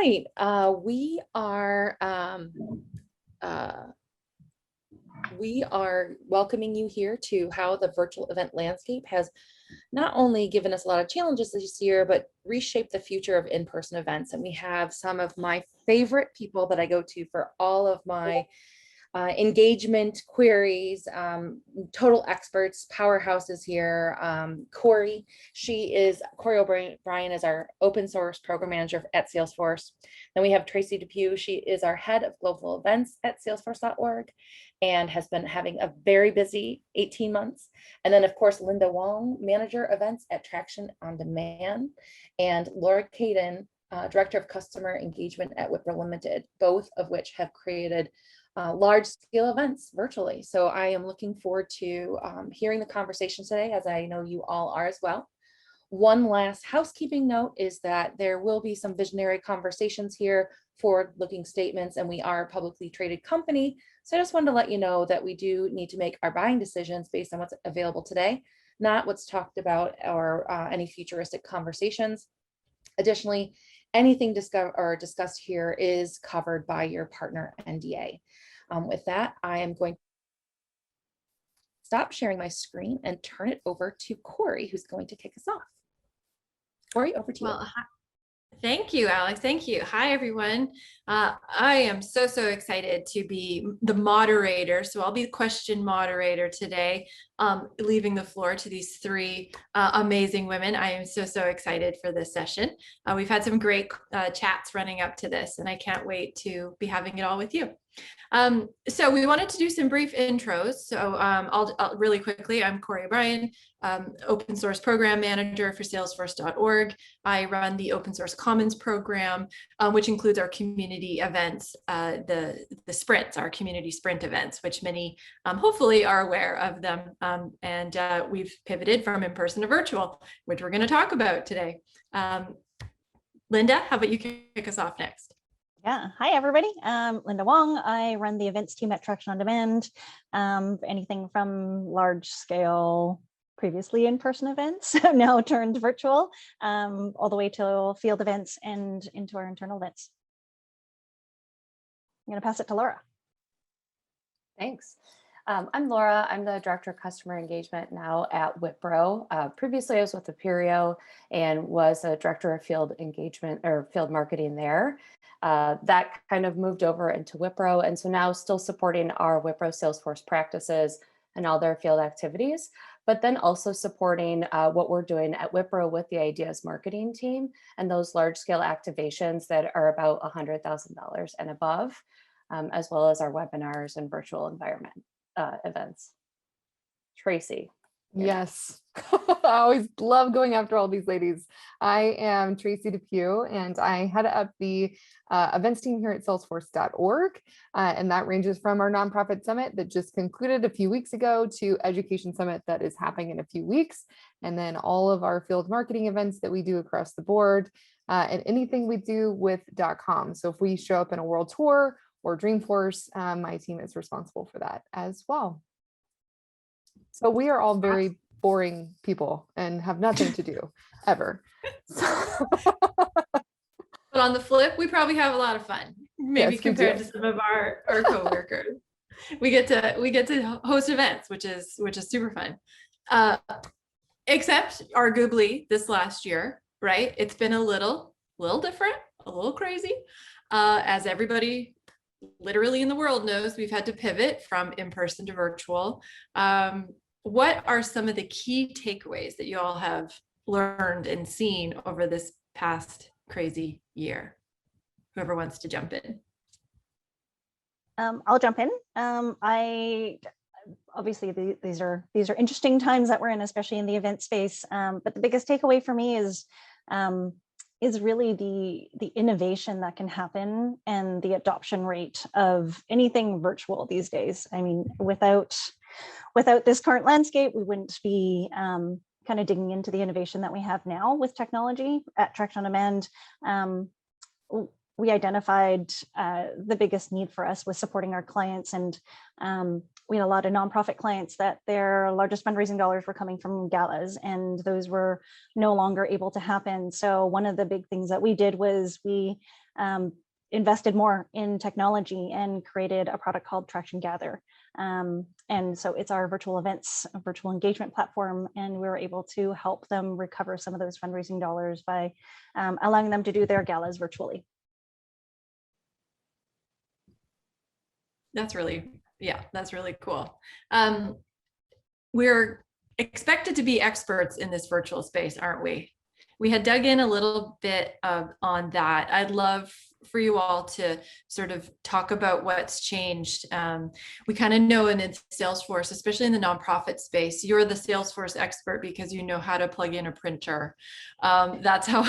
right. We are welcoming you here to how the virtual event landscape has not only given us a lot of challenges this year, but reshaped the future of in-person events. And we have some of my favorite people that I go to for all of my engagement queries, total experts, powerhouses here. Corey O'Brien is our open source program manager at Salesforce. Then we have Tracy Depew. She is our head of global events at salesforce.org and has been having a very busy 18 months. And then of course, Linda Wong, manager events at Traction on Demand, and Laura Caden, director of customer engagement at Wipro Limited, both of which have created large scale events virtually. So I am looking forward to hearing the conversation today, as I know you all are as well. One last housekeeping note is that there will be some visionary conversations here, forward-looking statements, and we are a publicly traded company. So I just wanted to let you know that we do need to make our buying decisions based on what's available today, not what's talked about or any futuristic conversations. Additionally, anything discussed here is covered by your partner NDA. With that, I am going to stop sharing my screen and turn it over to Corey, who's going to kick us off. Corey, over to you. Hi. Thank you, Alex. Thank you. Hi, everyone. I am so excited to be the moderator. So I'll be the question moderator today, leaving the floor to these three amazing women. I am so excited for this session. We've had some great chats running up to this, and I can't wait to be having it all with you. So we wanted to do some brief intros. So I'll really quickly, I'm Corey O'Brien, open source program manager for salesforce.org. I run the open source commons program, which includes our community events, the sprints, our community sprint events, which many hopefully are aware of them. And we've pivoted from in-person to virtual, which we're going to talk about today. Linda, how about you kick us off next? Yeah, hi everybody. Linda Wong. I run the events team at Traction on Demand. Anything from large scale, previously in-person events, now turned virtual, all the way to field events and into our internal events. I'm going to pass it to Laura. Thanks. I'm Laura. I'm the Director of Customer Engagement now at Wipro. Previously, I was with Aperio and was a Director of Field Engagement or Field Marketing there. That kind of moved over into Wipro, and so now still supporting our Wipro Salesforce practices and all their field activities, but then also supporting what we're doing at Wipro with the Ideas Marketing team and those large-scale activations that are about $100,000 and above, as well as our webinars and virtual environment events. Tracy. Yes, I always love going after all these ladies. I am Tracy Depew, and I head up the events team here at salesforce.org. And that ranges from our nonprofit summit that just concluded a few weeks ago to education summit that is happening in a few weeks. And then all of our field marketing events that we do across the board and anything we do with .com. So if we show up in a world tour or Dreamforce, my team is responsible for that as well. So we are all very boring people and have nothing to do ever. But on the flip, we probably have a lot of fun, maybe yes, compared to some of our coworkers. we get to host events, which is super fun. Except arguably this last year, right? It's been a little different, a little crazy. As everybody literally in the world knows, we've had to pivot from in-person to virtual. What are some of the key takeaways that you all have learned and seen over this past crazy year? Whoever wants to jump in. I'll jump in. Obviously these are interesting times that we're in, especially in the event space. But the biggest takeaway for me is really the innovation that can happen and the adoption rate of anything virtual these days. I mean, without this current landscape, we wouldn't be kind of digging into the innovation that we have now with technology at Traction on Demand. we identified the biggest need for us was supporting our clients. And we had a lot of nonprofit clients that their largest fundraising dollars were coming from galas, and those were no longer able to happen. So one of the big things that we did was we invested more in technology and created a product called Traction Gather. And so it's our virtual events, a virtual engagement platform, and we were able to help them recover some of those fundraising dollars by allowing them to do their galas virtually. That's really cool. We're expected to be experts in this virtual space, aren't we? We had dug in a little bit on that. I'd love for you all to sort of talk about what's changed. We kind of know in Salesforce, especially in the nonprofit space, you're the Salesforce expert because you know how to plug in a printer. That's how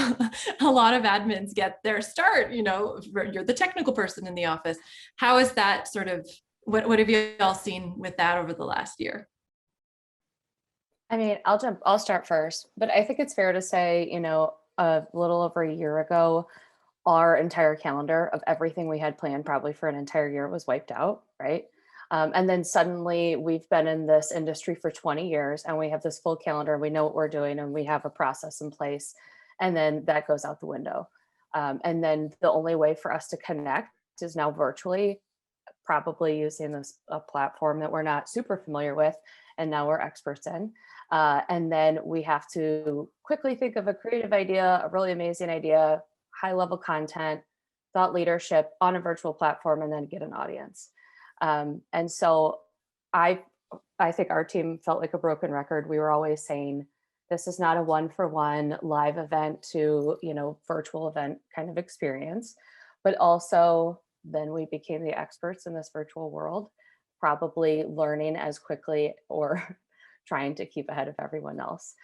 a lot of admins get their start. You know, you're the technical person in the office. How is that sort of, what have you all seen with that over the last year? I mean, I'll start first, but I think it's fair to say, you know, a little over a year ago, our entire calendar of everything we had planned probably for an entire year was wiped out, right? And then suddenly we've been in this industry for 20 years and we have this full calendar, we know what we're doing and we have a process in place, and then that goes out the window. And then the only way for us to connect is now virtually, probably using a platform that we're not super familiar with, and now we're experts in. And then we have to quickly think of a creative idea, a really amazing idea, high level content, thought leadership on a virtual platform, and then get an audience. And so I think our team felt like a broken record. We were always saying, this is not a one-for-one live event to, you know, virtual event kind of experience, but also then we became the experts in this virtual world, probably learning as quickly or trying to keep ahead of everyone else,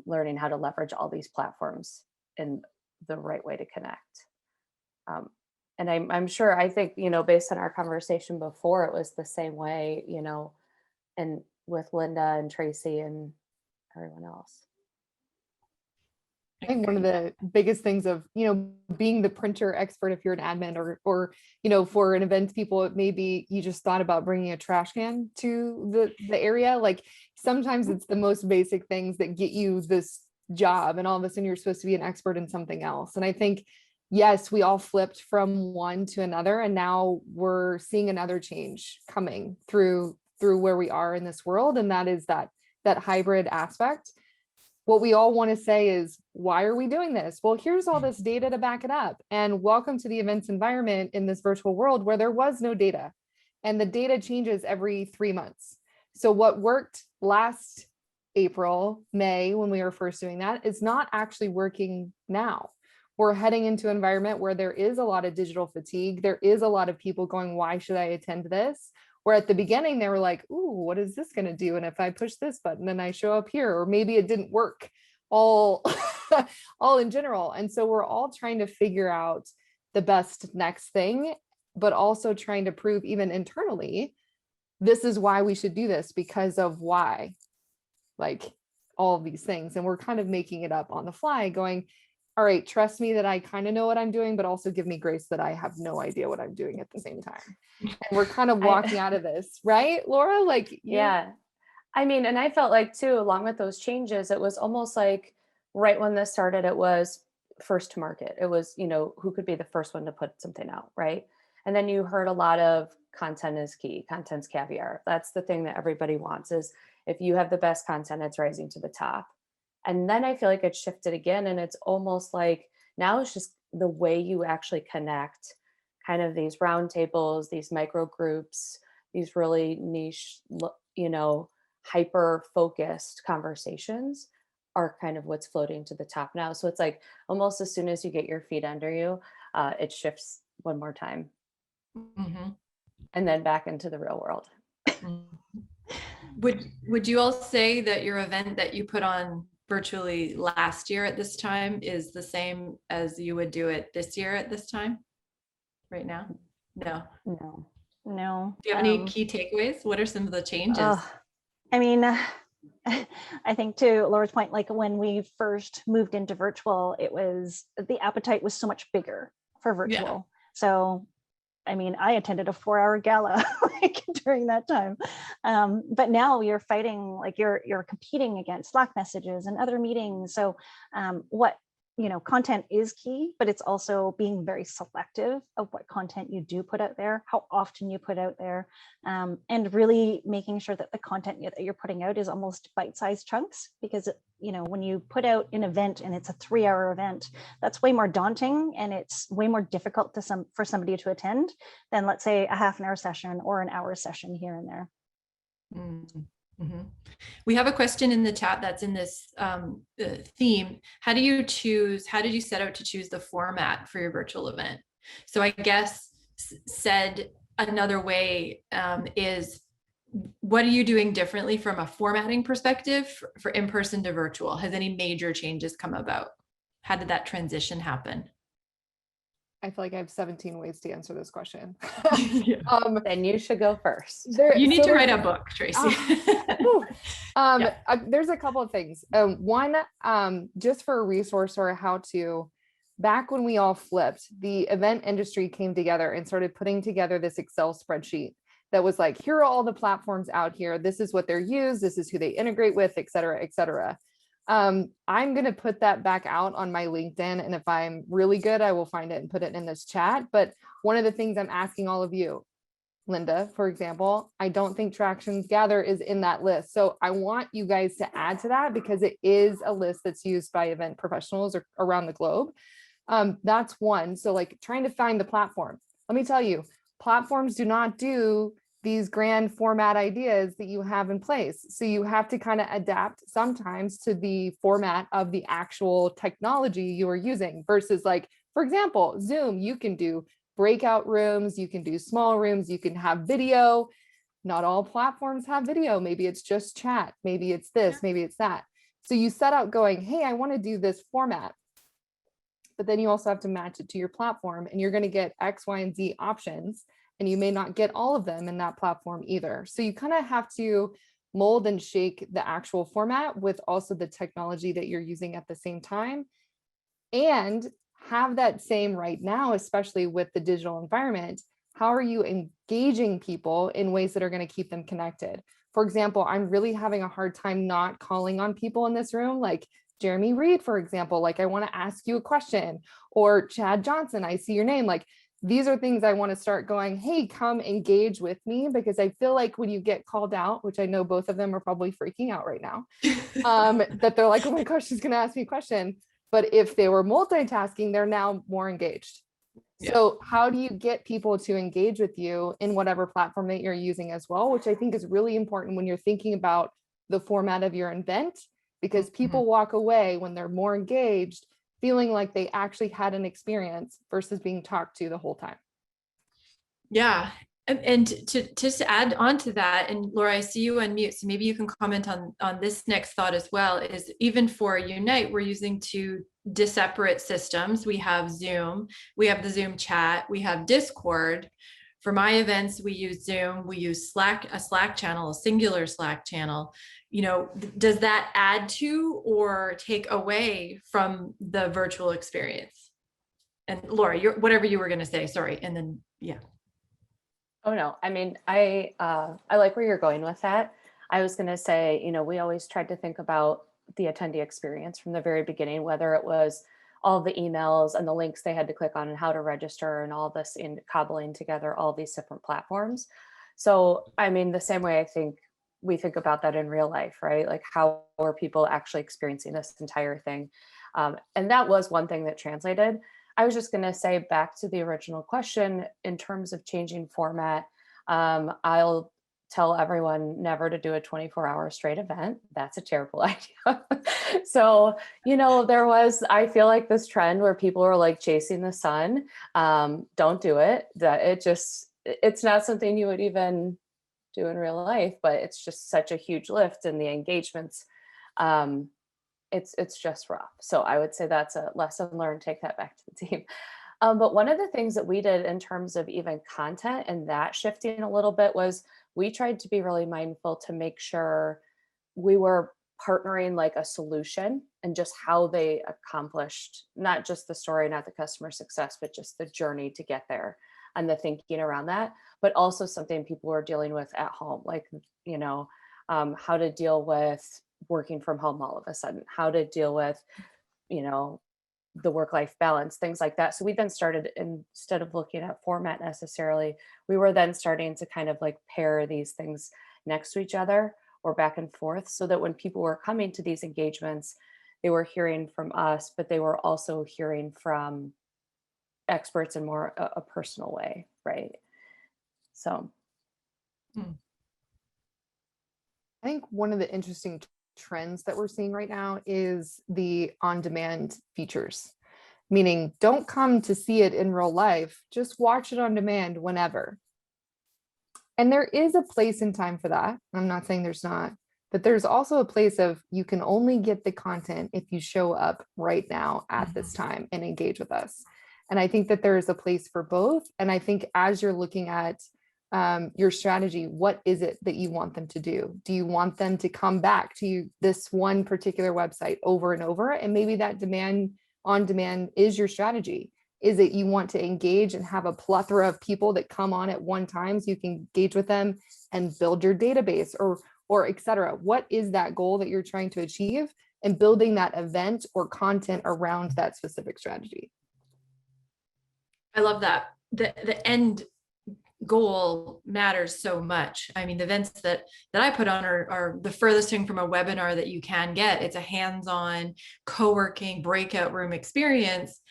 learning how to leverage all these platforms in the right way to connect. And I'm sure, I think, you know, based on our conversation before, it was the same way, you know, and with Linda and Tracy and everyone else. I think one of the biggest things of, you know, being the printer expert, if you're an admin or, you know, for an event people, it may be you just thought about bringing a trash can to the area. Like sometimes it's the most basic things that get you this job, and all of a sudden you're supposed to be an expert in something else. And I think, yes, we all flipped from one to another, and now we're seeing another change coming through where we are in this world. And that is that hybrid aspect. What we all want to say is, why are we doing this? Well, here's all this data to back it up. And welcome to the events environment in this virtual world where there was no data, and the data changes every 3 months. So what worked last April, May, when we were first doing that, is not actually working now. We're heading into an environment where there is a lot of digital fatigue. There is a lot of people going, why should I attend this? Where at the beginning they were like, ooh, what is this going to do? And if I push this button and I show up here, or maybe it didn't work all in general. And so we're all trying to figure out the best next thing, but also trying to prove even internally, this is why we should do this, because of why, like all of these things. And we're kind of making it up on the fly, going, all right, trust me that I kind of know what I'm doing, but also give me grace that I have no idea what I'm doing at the same time. And we're kind of walking out of this, right, Laura? Like, yeah. I mean, and I felt like too, along with those changes, it was almost like right when this started, it was first to market. It was, you know, who could be the first one to put something out, right? And then you heard a lot of content is key, content's caviar. That's the thing that everybody wants, is if you have the best content, it's rising to the top. And then I feel like it shifted again, and it's almost like now it's just the way you actually connect, kind of these roundtables, these micro groups, these really niche, you know, hyper focused conversations are kind of what's floating to the top now. So it's like almost as soon as you get your feet under you, it shifts one more time, and then back into the real world. Would you all say that your event that you put on virtually last year at this time is the same as you would do it this year at this time right now? No. No. Do you have any key takeaways? What are some of the changes? I mean, I think to Laura's point, like when we first moved into virtual, it was, the appetite was so much bigger for virtual. So, I mean, I attended a 4-hour gala like during that time. But now you're fighting, like you're competing against Slack messages and other meetings. So content is key, but it's also being very selective of what content you do put out there, how often you put out there, and really making sure that the content that you're putting out is almost bite-sized chunks, because when you put out an event and it's a 3-hour event, that's way more daunting and it's way more difficult for somebody to attend than, let's say, a half-an-hour session or an hour session here and there. Mm-hmm. We have a question in the chat that's in this theme. How did you set out to choose the format for your virtual event? So I guess said another way is, what are you doing differently from a formatting perspective for in-person to virtual? Has any major changes come about? How did that transition happen? I feel like I have 17 ways to answer this question. Yeah. Then you should go first. You need to write a book, Tracy. There's a couple of things. One, just for a resource or a how-to, back when we all flipped, the event industry came together and started putting together this Excel spreadsheet that was like, here are all the platforms out here. This is what they're used. This is who they integrate with, et cetera, et cetera. I'm going to put that back out on my LinkedIn. And if I'm really good, I will find it and put it in this chat. But one of the things I'm asking all of you, Linda, for example, I don't think Tractions Gather is in that list. So I want you guys to add to that, because it is a list that's used by event professionals around the globe. That's one. So like trying to find the platform. Let me tell you, platforms do not do these grand format ideas that you have in place. So you have to kind of adapt sometimes to the format of the actual technology you are using versus, like, for example, Zoom, you can do breakout rooms, you can do small rooms, you can have video. Not all platforms have video. Maybe it's just chat. Maybe it's this, maybe it's that. So you set out going, hey, I want to do this format, but then you also have to match it to your platform, and you're going to get X, Y, and Z options. And you may not get all of them in that platform either. So you kind of have to mold and shake the actual format with also the technology that you're using at the same time, and have that same right now, especially with the digital environment. How are you engaging people in ways that are going to keep them connected? For example, I'm really having a hard time not calling on people in this room, like Jeremy Reed, for example, like, I want to ask you a question, or Chad Johnson, I see your name. Like, these are things I want to start going, hey, come engage with me, because I feel like when you get called out, which I know both of them are probably freaking out right now, that they're like, oh my gosh, she's going to ask me a question. But if they were multitasking, they're now more engaged. Yeah. So how do you get people to engage with you in whatever platform that you're using as well, which I think is really important when you're thinking about the format of your event, because people walk away when they're more engaged, feeling like they actually had an experience versus being talked to the whole time. Yeah. And to add on to that, and Laura, I see you on mute, so maybe you can comment on this next thought as well, is even for Unite, we're using two separate systems. We have Zoom, we have the Zoom chat, we have Discord. For my events, we use Zoom, we use Slack, a Slack channel, a singular Slack channel. Does that add to or take away from the virtual experience? And Laura, whatever you were going to say, sorry. And then, yeah. Oh, no, I mean, I like where you're going with that. I was going to say, we always tried to think about the attendee experience from the very beginning, whether it was all the emails and the links they had to click on and how to register and all this in cobbling together all these different platforms. So, I mean, the same way I think we think about that in real life, right? Like, how are people actually experiencing this entire thing? And that was one thing that translated. I was just going to say, back to the original question, in terms of changing format, I'll tell everyone never to do a 24-hour straight event. That's a terrible idea. So, I feel like this trend where people are like chasing the sun. Don't do it. It's not something you would even do in real life, but it's just such a huge lift in the engagements. It's just rough. So I would say that's a lesson learned. Take that back to the team. But one of the things that we did in terms of even content and that shifting a little bit was we tried to be really mindful to make sure we were partnering like a solution and just how they accomplished not just the story, not the customer success, but just the journey to get there and the thinking around that, but also something people are dealing with at home, like, you know, how to deal with working from home all of a sudden, how to deal with, you know, the work-life balance, things like that. So we then started, instead of looking at format necessarily, we were then starting to kind of like pair these things next to each other or back and forth, so that when people were coming to these engagements, they were hearing from us, but they were also hearing from experts in more a personal way, right? So I think one of the interesting trends that we're seeing right now is the on-demand features, meaning don't come to see it in real life, just watch it on demand whenever. And there is a place and time for that. I'm not saying there's not, but there's also a place of you can only get the content if you show up right now at this time and engage with us. And I think that there is a place for both. And I think as you're looking at your strategy, what is it that you want them to do? Do you want them to come back to this one particular website over and over? And maybe that on demand is your strategy. Is it you want to engage and have a plethora of people that come on at one time so you can engage with them and build your database or et cetera? What is that goal that you're trying to achieve, and building that event or content around that specific strategy? I love that. The end goal matters so much. I mean, the events that I put on are the furthest thing from a webinar that you can get. It's a hands-on co-working breakout room experience.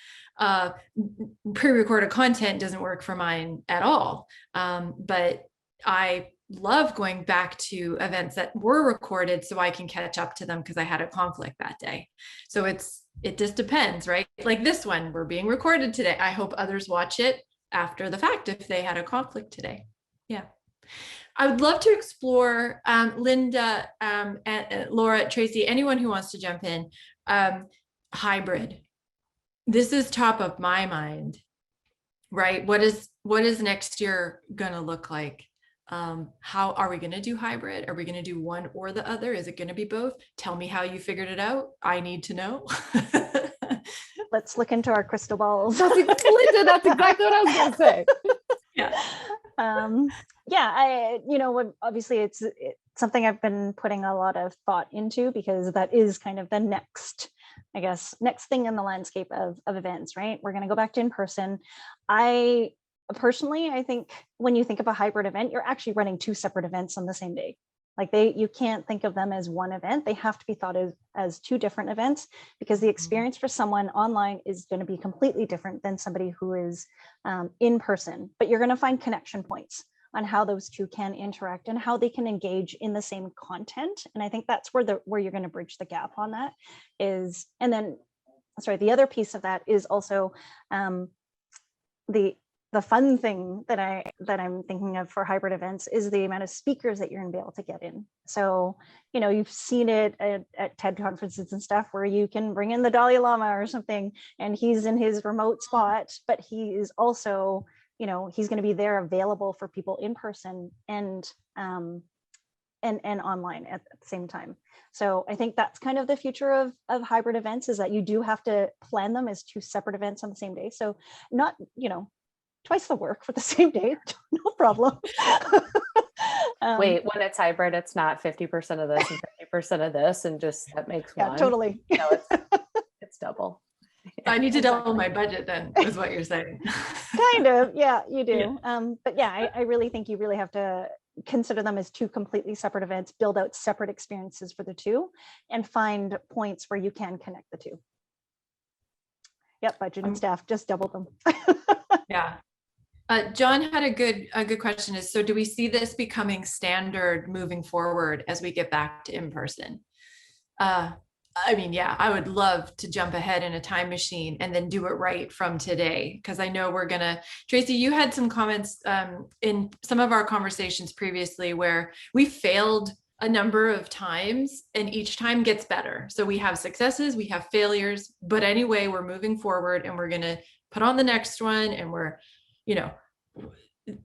Pre-recorded content doesn't work for mine at all. But I love going back to events that were recorded so I can catch up to them because I had a conflict that day. So it just depends, right? Like this one, we're being recorded today. I hope others watch it after the fact if they had a conflict today. Yeah. I would love to explore, Linda, and Laura, Tracy, anyone who wants to jump in, hybrid. This is top of my mind, right? What is next year gonna look like? How are we gonna do hybrid? Are we gonna do one or the other? Is it gonna be both? Tell me how you figured it out. I need to know. Let's look into our crystal balls. Linda, that's exactly what I was gonna say. Yeah. Obviously it's something I've been putting a lot of thought into, because that is kind of the next thing in the landscape of events, right? We're going to go back to in person. I think when you think of a hybrid event, you're actually running two separate events on the same day. Like you can't think of them as one event. They have to be thought as two different events, because the experience for someone online is going to be completely different than somebody who is in person. But you're going to find connection points on how those two can interact and how they can engage in the same content. And I think that's where you're going to bridge the gap on that is. And then, the other piece of that is also the fun thing that I'm thinking of for hybrid events is the amount of speakers that you're going to be able to get in. So, you've seen it at TED conferences and stuff where you can bring in the Dalai Lama or something, and he's in his remote spot, but he is also, he's going to be there available for people in person and online at the same time. So I think that's kind of the future of hybrid events, is that you do have to plan them as two separate events on the same day. So not, twice the work for the same day, no problem. Wait, when it's hybrid, it's not 50% of this and 50% of this, and just that makes one. Yeah, totally. It's double. I need to double my budget then, is what you're saying. Kind of, yeah, you do. Yeah. But yeah, I really think you really have to consider them as two completely separate events, build out separate experiences for the two, and find points where you can connect the two. Yep, budget and staff, just double them. Yeah. John had a good question is, so do we see this becoming standard moving forward as we get back to in person? Yeah, I would love to jump ahead in a time machine and then do it right from today. Because I know Tracy, you had some comments in some of our conversations previously where we failed a number of times and each time gets better. So we have successes, we have failures, but anyway, we're moving forward and we're going to put on the next one, and we're,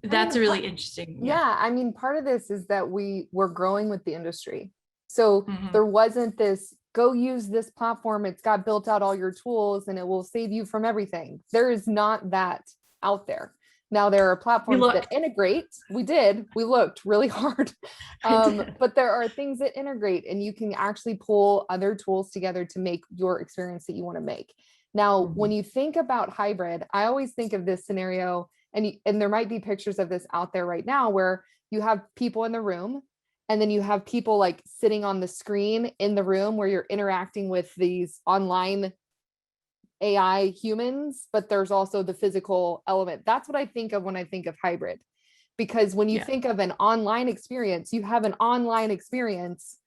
that's really interesting. Yeah. Part of this is that we're growing with the industry. So Mhm. there wasn't this, go use this platform, it's got built out all your tools and it will save you from everything. There is not that out there. Now there are platforms that looked. integrate. We looked really hard. Right. But there are things that integrate and you can actually pull other tools together to make your experience that you want to make. Now, when you think about hybrid, I always think of this scenario, and there might be pictures of this out there right now where you have people in the room and then you have people like sitting on the screen in the room where you're interacting with these online AI humans, but there's also the physical element. That's what I think of when I think of hybrid. Because when you Yeah. think of an online experience, you have an online experience.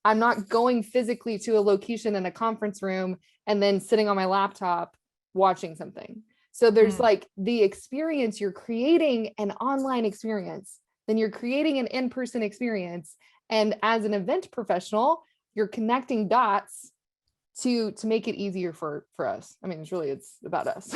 I'm not going physically to a location in a conference room and then sitting on my laptop watching something. So there's like the experience, you're creating an online experience, then you're creating an in-person experience. And as an event professional, you're connecting dots to make it easier for us. I mean, it's about us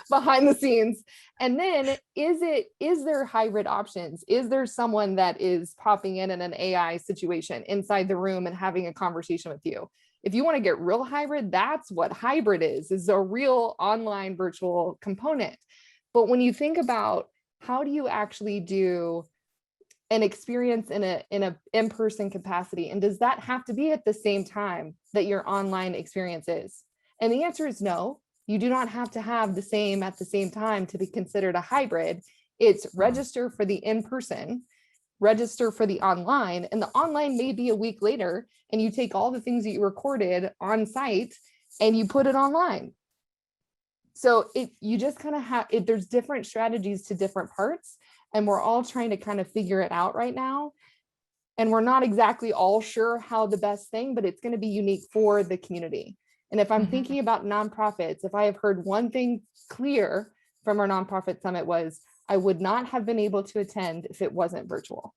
behind the scenes. And then is there hybrid options? Is there someone that is popping in an AI situation inside the room and having a conversation with you? If you want to get real hybrid, that's what hybrid is a real online virtual component. But when you think about how do you actually do an experience in a in-person capacity, and does that have to be at the same time that your online experience is? And the answer is no. You do not have to have the same at the same time to be considered a hybrid. It's register for the in-person, register for the online, and the online may be a week later, and you take all the things that you recorded on site and you put it online. So you just kind of have it, there's different strategies to different parts, and we're all trying to kind of figure it out right now. And we're not exactly all sure how the best thing, but it's going to be unique for the community. And if I'm thinking about nonprofits, if I have heard one thing clear from our nonprofit summit was, I would not have been able to attend if it wasn't virtual.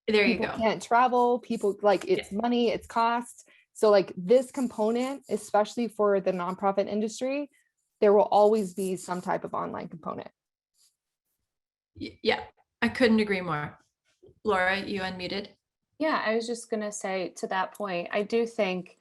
There you People go. can't travel, people like it's money, it's cost. So like this component, especially for the nonprofit industry, there will always be some type of online component. Yeah, I couldn't agree more. Laura, you unmuted. Yeah, I was just going to say to that point, I do think,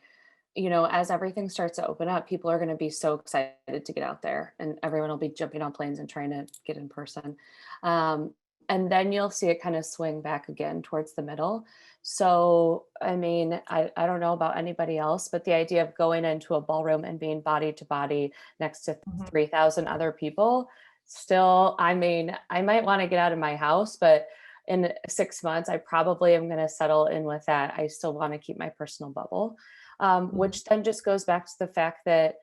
as everything starts to open up, people are going to be so excited to get out there and everyone will be jumping on planes and trying to get in person. And then you'll see it kind of swing back again towards the middle. So, I mean, I don't know about anybody else, but the idea of going into a ballroom and being body to body next to 3,000 other people, still, I mean, I might want to get out of my house, but in 6 months, I probably am going to settle in with that. I still want to keep my personal bubble, which then just goes back to the fact that,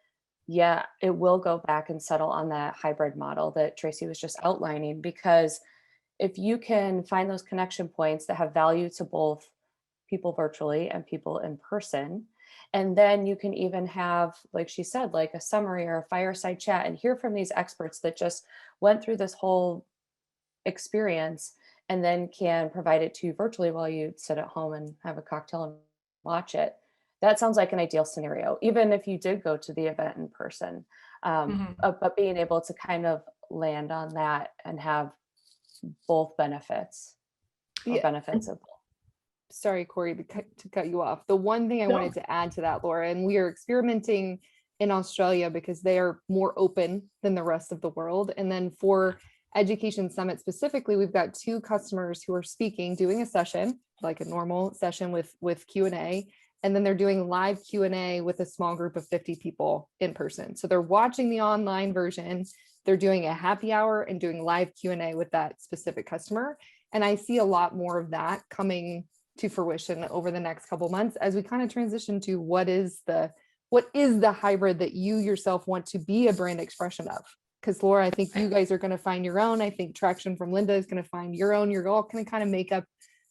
yeah, it will go back and settle on that hybrid model that Tracy was just outlining, because if you can find those connection points that have value to both people virtually and people in person, and then you can even have, like she said, like a summary or a fireside chat and hear from these experts that just went through this whole experience and then can provide it to you virtually while you sit at home and have a cocktail and watch it. That sounds like an ideal scenario, even if you did go to the event in person. But being able to kind of land on that and have both benefits or benefits of both. Sorry, Corey, to cut you off. The one thing I wanted to add to that, Laura, and we are experimenting in Australia because they are more open than the rest of the world. And then for Education Summit specifically, we've got 2 customers who are speaking, doing a session, like a normal session with Q&A. And then they're doing live Q&A with a small group of 50 people in person. So they're watching the online version. They're doing a happy hour and doing live Q&A with that specific customer. And I see a lot more of that coming to fruition over the next couple months as we kind of transition to what is the hybrid that you yourself want to be a brand expression of. Because Laura, I think you guys are going to find your own. I think Traction from Linda is going to find your own. You're all going to kind of make up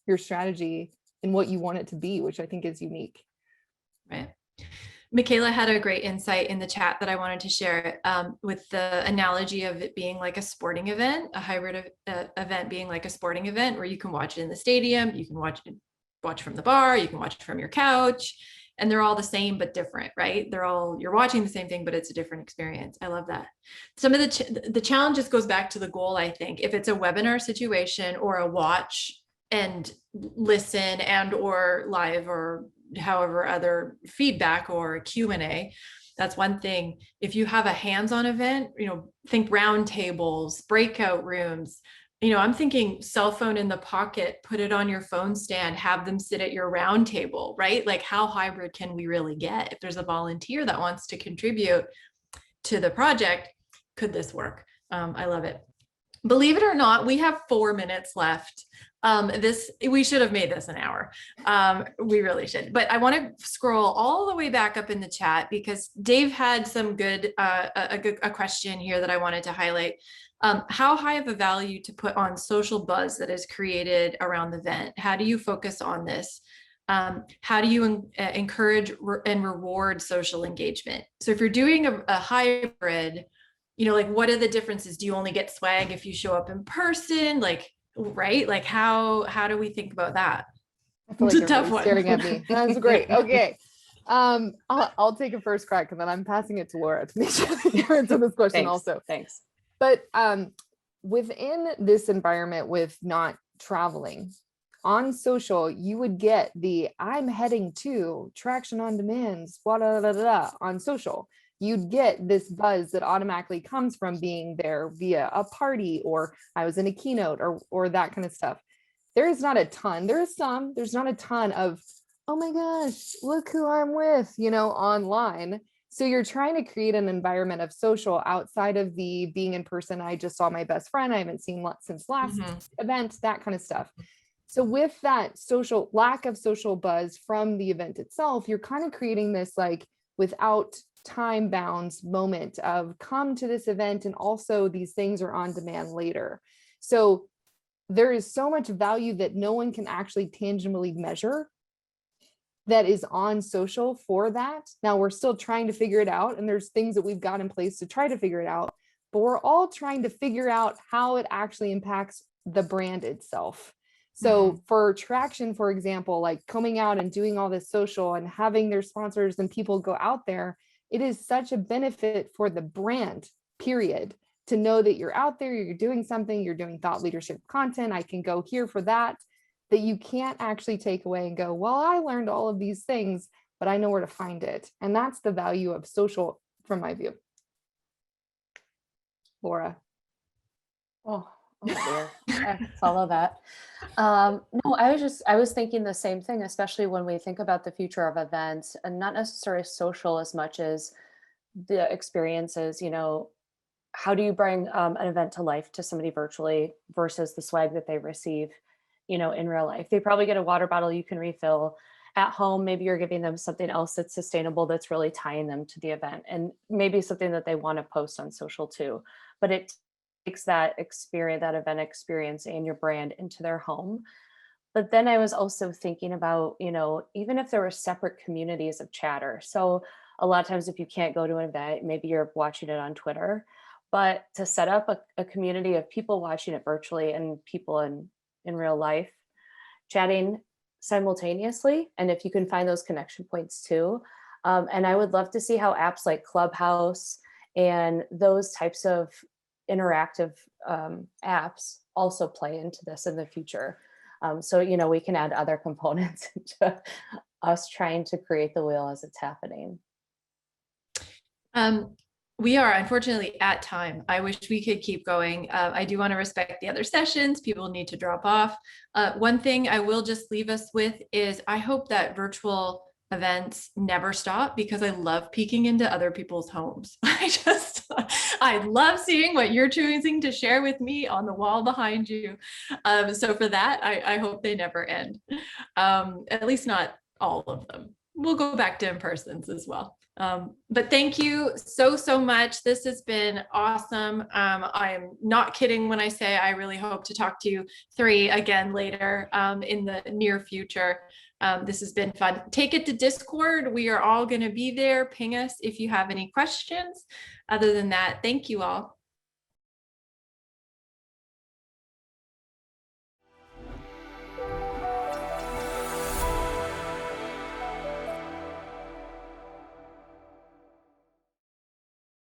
your strategy and what you want it to be, which I think is unique. Right. Michaela had a great insight in the chat that I wanted to share, with the analogy of it being like a sporting event, a hybrid event being like a sporting event where you can watch it in the stadium, you can watch from the bar, you can watch it from your couch, and they're all the same but different, right? You're watching the same thing, but it's a different experience. I love that. Some of the challenges goes back to the goal, I think. If it's a webinar situation or a watch and listen and or live or however other feedback or Q&A. That's one thing. If you have a hands-on event, think round tables, breakout rooms. I'm thinking cell phone in the pocket, put it on your phone stand, have them sit at your round table, right? Like, how hybrid can we really get? If there's a volunteer that wants to contribute to the project, could this work? I love it. Believe it or not, we have 4 minutes left. We should have made this an hour. We really should. But I want to scroll all the way back up in the chat because Dave had some a question here that I wanted to highlight. How high of a value to put on social buzz that is created around the event? How do you focus on this? How do you encourage and reward social engagement? So if you're doing a hybrid, like, what are the differences? Do you only get swag if you show up in person? Like, right? Like, how do we think about that? I feel like It's a you're tough really one. staring at me. That's great. Okay. I'll take a first crack and then I'm passing it to Laura to make sure that you answer this question Thanks. also. Thanks. But within this environment with not traveling, on social, you would get the I'm heading to Traction on Demand's blah, blah, blah, blah, on social. You'd get this buzz that automatically comes from being there via a party, or I was in a keynote, or that kind of stuff. There is not a ton. There's not a ton of, oh my gosh, look who I'm with, online. So you're trying to create an environment of social outside of the being in person. I just saw my best friend I haven't seen since last event, that kind of stuff. So with that lack of social buzz from the event itself, you're kind of creating this like without time bounds moment of come to this event and also these things are on demand later. So there is so much value that no one can actually tangibly measure that is on social for that. Now we're still trying to figure it out, and there's things that we've got in place to try to figure it out, but we're all trying to figure out how it actually impacts the brand itself. So for Traction, for example, like coming out and doing all this social and having their sponsors and people go out there, it is such a benefit for the brand, period, to know that you're out there, you're doing something, you're doing thought leadership content. I can go here for that you can't actually take away and go, well, I learned all of these things, but I know where to find it. And that's the value of social from my view. Laura. Oh dear. I follow that. No, I was thinking the same thing, especially when we think about the future of events, and not necessarily social as much as the experiences. How do you bring an event to life to somebody virtually versus the swag that they receive, in real life? They probably get a water bottle you can refill. At home, maybe you're giving them something else that's sustainable, that's really tying them to the event, and maybe something that they want to post on social too. But it takes that experience, that event experience and your brand into their home. But then I was also thinking about, even if there were separate communities of chatter. So a lot of times if you can't go to an event, maybe you're watching it on Twitter, but to set up a community of people watching it virtually and people in real life chatting simultaneously. And if you can find those connection points too. And I would love to see how apps like Clubhouse and those types of interactive apps also play into this in the future. So, we can add other components into us trying to create the wheel as it's happening. We are unfortunately at time. I wish we could keep going. I do want to respect the other sessions. People need to drop off. One thing I will just leave us with is I hope that virtual events never stop, because I love peeking into other people's homes. I love seeing what you're choosing to share with me on the wall behind you. So for that, I hope they never end. At least not all of them. We'll go back to in-persons as well. But thank you so much. This has been awesome. I'm not kidding when I say I really hope to talk to you three again later in the near future. This has been fun. Take it to Discord. We are all going to be there. Ping us if you have any questions. Other than that, thank you all.